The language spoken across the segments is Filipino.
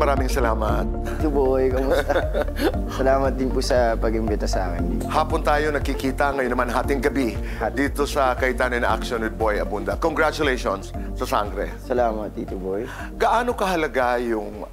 maraming salamat. Tito Boy, kamusta? Salamat din po sa pag-imbita sa akin. Hapon tayo nagkikita, ngayon naman hating gabi dito sa Kaitan in Action with Boy Abunda. Congratulations sa Sangre. Salamat, Tito Boy. Gaano kahalaga yung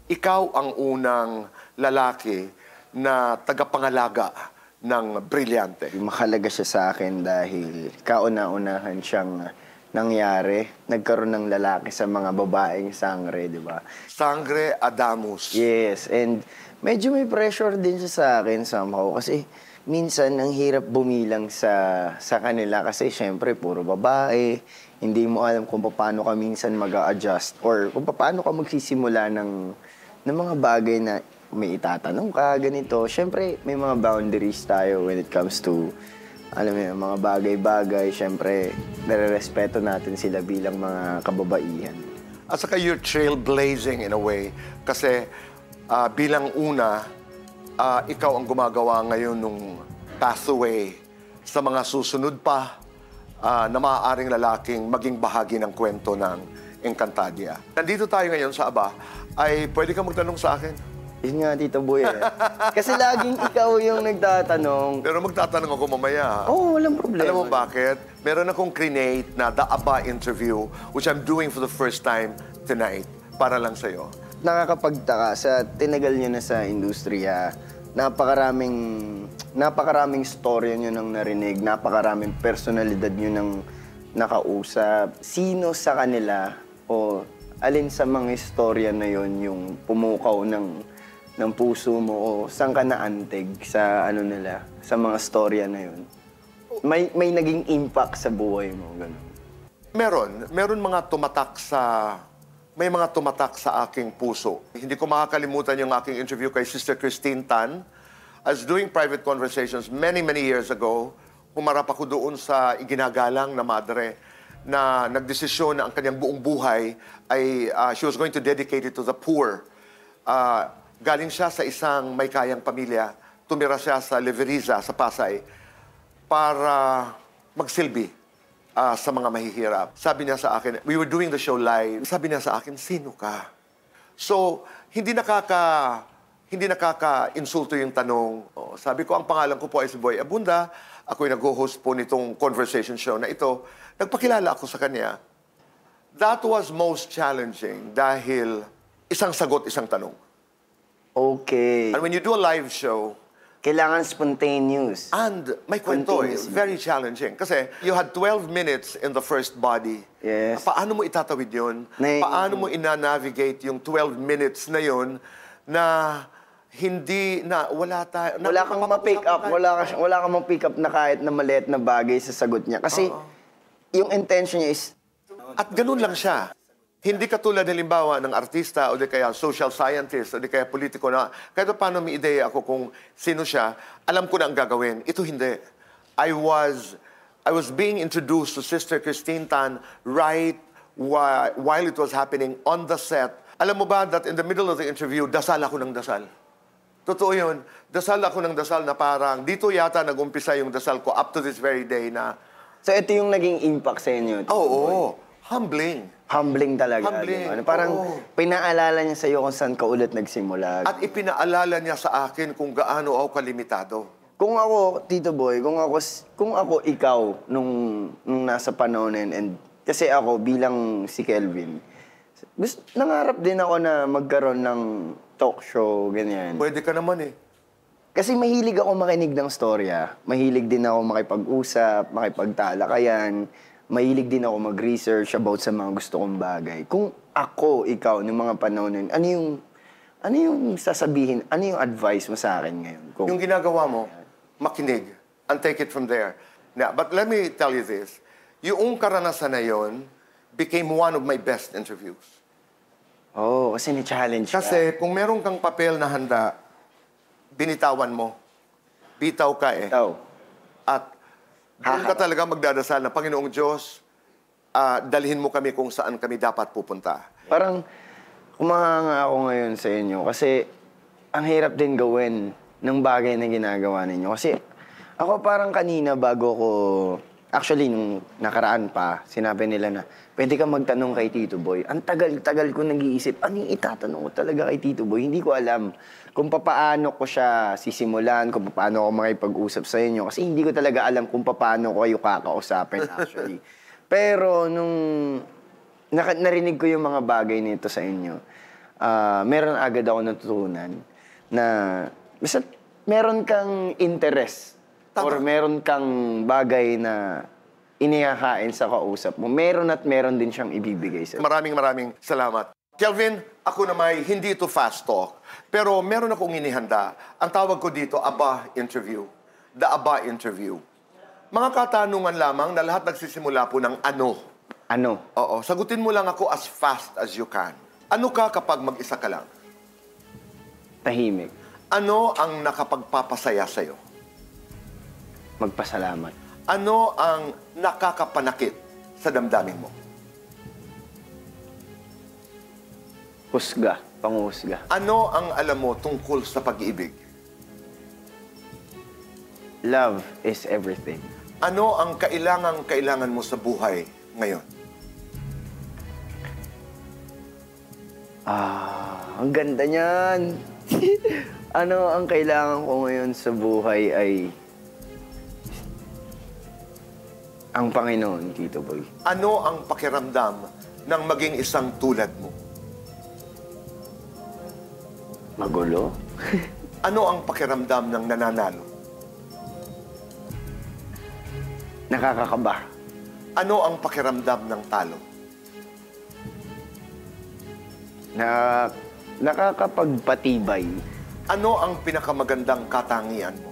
ikaw ang unang lalaki na tagapangalaga ng Brilyante? Mahalaga siya sa akin dahil kauna-unahan siyang nangyari. Nagkaroon ng lalaki sa mga babaeng Sangre, di ba? Sangre Adamus. Yes, and medyo may pressure din siya sa akin somehow kasi minsan ang hirap bumilang sa kanila kasi syempre puro babae. Hindi mo alam kung paano ka minsan mag-a-adjust or kung paano ka magsisimula ng mga bagay na may itatanong ka, ganito. Syempre, may mga boundaries tayo when it comes to, alam mo yun, mga bagay-bagay. Syempre, nare-respeto natin sila bilang mga kababaihan. At saka you're trailblazing in a way. Kasi bilang una, ikaw ang gumagawa ngayon nung pathway sa mga susunod pa na maaaring lalaking maging bahagi ng kwento ng Encantadia. Nandito tayo ngayon sa Aba, ay pwede ka magtanong sa akin? Yun nga, Tito Boy eh. Kasi laging ikaw yung nagtatanong. Pero magtatanong ako mamaya. Oo, walang problema. Alam mo bakit? Meron akong create na The Aba interview which I'm doing for the first time tonight para lang sa'yo. Nakakapagtaka sa tinagal nyo na sa industriya. Napakaraming storya nyo nang narinig. Napakaraming personalidad nyo nang nakausap. Sino sa kanila o alin sa mga istorya na yon yung pumukaw ng puso mo o saan ka naantig sa ano nila, sa mga storya na yon? May naging impact sa buhay mo, gano'n? Meron mga tumatak may mga tumatak sa aking puso. Hindi ko makakalimutan yung aking interview kay Sister Christine Tan. I was doing private conversations many years ago. Humarap ako doon sa iginagalang na madre na nagdesisyon na ang kanyang buong buhay ay she was going to dedicate it to the poor. Galing siya sa isang may kayang pamilya. Tumira siya sa Leveriza, sa Pasay, para magsilbi sa mga mahihirap. Sabi niya sa akin, we were doing the show live, sabi niya sa akin, sino ka? So, hindi nakaka-insulto yung tanong. Sabi ko, ang pangalan ko po ay si Boy Abunda. Ako'y nag-host po nitong conversation show na ito. Nagpakilala ako sa kanya. That was most challenging dahil isang sagot, isang tanong. Okay. And when you do a live show, kailangan spontaneous. And may kwento eh, very challenging. Kasi you had 12 minutes in the first body. Yes. Paano mo itatawid yun? Paano mo ina-navigate yung 12 minutes na yun na hindi na wala tayo... Wala kang ma-pick up. Wala kang ma-pick up na kahit na maliit na bagay sa sagot niya. Kasi yung intention niya is... At ganun lang siya. Hindi katulad halimbawa ng artista o di kaya social scientist o di kaya politiko na kahit paano may ideya ako kung sino siya, alam ko na ang gagawin. Ito hindi. I was being introduced to Sister Christine Tan right while it was happening on the set. Alam mo ba that in the middle of the interview, dasal ako ng dasal. Totoo yun. Dasal ako ng dasal na parang dito yata nag-umpisa yung dasal ko up to this very day na... So ito yung naging impact sa inyo? Oo. Humbling. Humbling talaga. Humbling. Parang pinaalala niya sa iyo kung saan ka ulit nagsimula. At ipinaalala niya sa akin kung gaano ako kalimitado. Kung ako, Tito Boy, kung ako ikaw nung nasa panahon and kasi ako bilang si Kelvin, nangarap din ako na magkaroon ng talk show, ganyan. Pwede ka naman eh. Kasi mahilig ako makinig ng storya. Mahilig din ako makipag-usap, makipagtalakayan. Mahilig din ako mag-research about sa mga gusto kong bagay. Kung ako, ikaw, ng mga panahon nun, ano yung sasabihin, ano yung advice mo sa akin ngayon? Yung ginagawa mo, makinig and take it from there. Now, but let me tell you this. Yung karanasan na yon became one of my best interviews. Oh, kasi ni-challenge ka. Kasi kung meron kang papel na handa, binitawan mo. Bitaw ka eh. Bitaw. At doon ka talaga magdadasal na, Panginoong Diyos, dalhin mo kami kung saan kami dapat pupunta. Parang kumahanga ako ngayon sa inyo kasi ang hirap din gawin ng bagay na ginagawa ninyo. Kasi ako parang kanina bago ko Actually, nung nakaraan pa, sinabi nila na, pwede ka magtanong kay Tito Boy. Ang tagal-tagal ko nag-iisip, ano yung itatanong ko talaga kay Tito Boy? Hindi ko alam kung paano ko siya sisimulan, kung paano ako makipag-usap sa inyo. Kasi hindi ko talaga alam kung paano ko kayo kakausapin actually. Pero nung narinig ko yung mga bagay nito sa inyo, meron agad ako natutunan na basta meron kang interest or meron kang bagay na inihakain sa kausap mo, meron at meron din siyang ibibigay sa'yo. Maraming salamat. Kelvin, ako naman, hindi ito fast talk, pero meron akong inihanda. Ang tawag ko dito, ABBA interview. The ABBA interview. Mga katanungan lamang na lahat nagsisimula po ng ano. Ano? Oo, sagutin mo lang ako as fast as you can. Ano ka kapag mag-isa ka lang? Tahimik. Ano ang nakapagpapasaya sa'yo? Magpasalamat. Ano ang nakakapanakit sa damdamin mo? Husga. Panghusga. Ano ang alam mo tungkol sa pag-ibig? Love is everything. Ano ang kailangan mo sa buhay ngayon? Ang ganda niyan. Ano ang kailangan ko ngayon sa buhay ay ang Panginoon, Tito Boy. Ano ang pakiramdam ng maging isang tulad mo? Magulo? Ano ang pakiramdam ng nananalo? Nakakakaba. Ano ang pakiramdam ng talo? Nakakapagpatibay. Ano ang pinakamagandang katangian mo?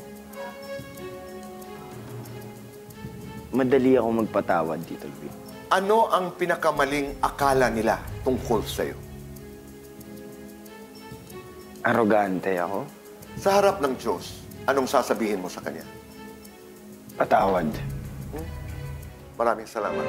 Madali ako magpatawad, Tito Boy. Ano ang pinakamaling akala nila tungkol sa'yo? Arrogante ako. Sa harap ng Diyos, anong sasabihin mo sa Kanya? Patawad. Maraming salamat.